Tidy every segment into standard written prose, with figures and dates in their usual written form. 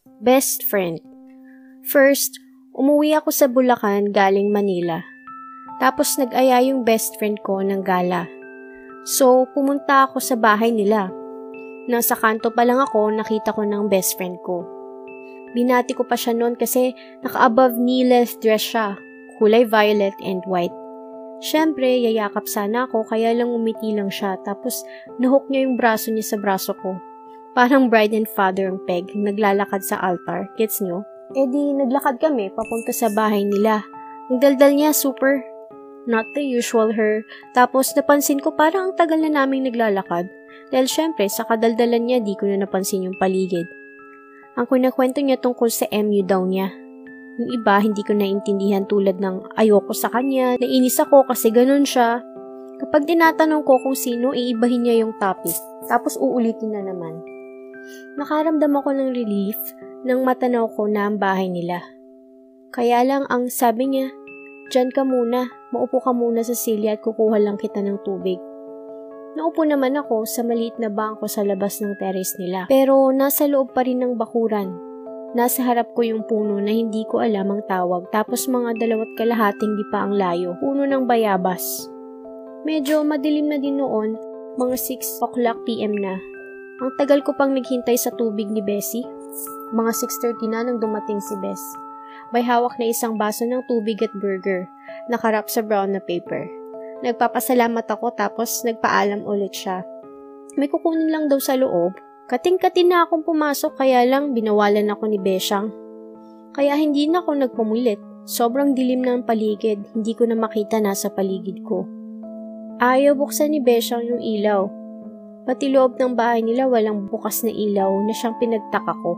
Best friend. First, umuwi ako sa Bulacan galing Manila. Tapos nag-aya yung best friend ko ng gala. So, pumunta ako sa bahay nila. Nasa kanto pa lang ako, nakita ko ng best friend ko. Binati ko pa siya noon kasi naka-above knee-length dress siya, kulay violet and white. Siyempre, yayakap sana ako kaya lang umiti lang siya tapos nahook niya yung braso niya sa braso ko. Parang bride and father ang peg, naglalakad sa altar, gets nyo? E di, naglakad kami papunta sa bahay nila. Ang daldal niya, super. Not the usual her. Tapos napansin ko parang ang tagal na naming naglalakad. Dahil syempre, sa kadaldalan niya, di ko na napansin yung paligid. Ang kinakwento niya tungkol sa MU daw niya. Yung iba, hindi ko naintindihan tulad ng ayoko sa kanya, nainis ako kasi ganun siya. Kapag tinatanong ko kung sino, iibahin niya yung topic. Tapos uulitin na naman. Nakaramdam ako ng relief nang matanaw ko na ang bahay nila. Kaya lang ang sabi niya, "Diyan ka muna, maupo ka muna sa silya at kukuha lang kita ng tubig." Naupo naman ako sa maliit na bangko sa labas ng terrace nila. Pero nasa loob pa rin ng bakuran. Nasa harap ko yung puno na hindi ko alam ang tawag tapos mga 2.5 di pa ang layo. Puno ng bayabas. Medyo madilim na din noon, mga 6 o'clock PM na. Ang tagal ko pang naghintay sa tubig ni Bessie. Mga 6:30 na nang dumating si Bess. May hawak na isang baso ng tubig at burger, nakarap sa brown na paper. Nagpapasalamat ako tapos nagpaalam ulit siya. May kukunin lang daw sa loob. Kating-katin na akong pumasok kaya lang binawalan ako ni Besyang. Kaya hindi na ako nagpumulit. Sobrang dilim na ang paligid, hindi ko na makita nasa paligid ko. Ayaw buksan ni Besyang yung ilaw. Pati loob ng bahay nila walang bukas na ilaw na siyang pinagtaka ko.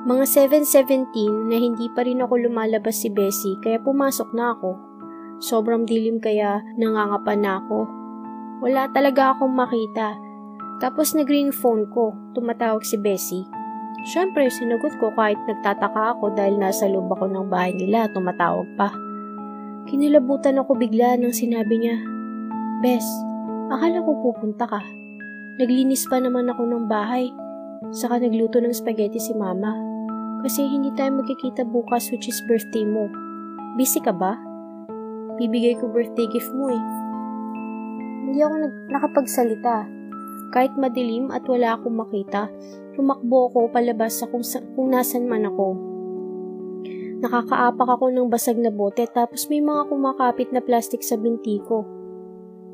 Mga 7:17 na hindi pa rin ako lumalabas si Bessie kaya pumasok na ako. Sobrang dilim kaya nangangapa na ako. Wala talaga akong makita. Tapos nag-ring phone ko, tumatawag si Bessie. Siyempre sinagot ko kahit nagtataka ako dahil nasa loob ako ng bahay nila, tumatawag pa. Kinilabutan ako bigla nang sinabi niya, "Bess, akala ko pupunta ka. Naglinis pa naman ako ng bahay. Saka nagluto ng spaghetti si Mama. Kasi hindi tayo magkikita bukas which is birthday mo. Busy ka ba? Bibigay ko birthday gift mo eh." Hindi ako nakapagsalita. Kahit madilim at wala akong makita, tumakbo ako palabas sa kung nasan man ako. Nakakaapak ako ng basag na bote tapos may mga kumakapit na plastic sa binti ko.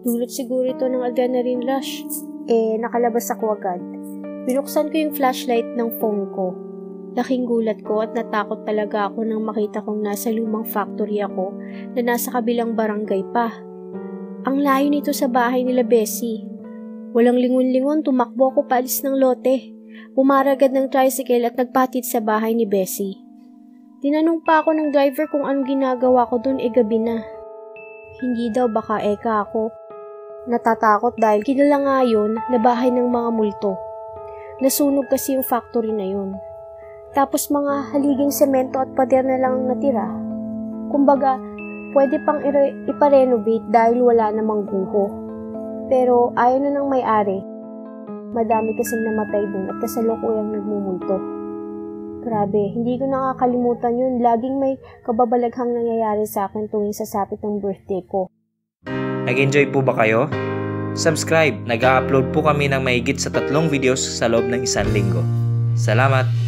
Dulot siguro ito ng adrenaline rush. Nakalabas ako agad. Binuksan ko yung flashlight ng phone ko. Laking gulat ko at natakot talaga ako nang makita kong nasa lumang factory ako na nasa kabilang barangay pa. Ang layo nito sa bahay nila Bessie. Walang lingon-lingon, tumakbo ako paalis ng lote. Pumaragad ng tricycle at nagpatid sa bahay ni Bessie. Tinanong pa ako ng driver kung anong ginagawa ko doon gabi na. Hindi daw baka eka ako. Natatakot dahil kilala nga yun na bahay ng mga multo. Nasunog kasi yung factory na yun. Tapos mga haliging semento at pader na lang ang natira. Kumbaga, pwede pang iparenovate dahil wala namang guho. Pero ayaw na ng may-ari. Madami kasing namatay dun at kasalukuyang nagmumulto. Grabe, hindi ko nakakalimutan yun. Laging may kababalaghang nangyayari sa akin tuwing sasapit ng birthday ko. Nag-enjoy po ba kayo? Subscribe! Nag-a-upload po kami ng mahigit sa 3 videos sa loob ng 1 linggo. Salamat!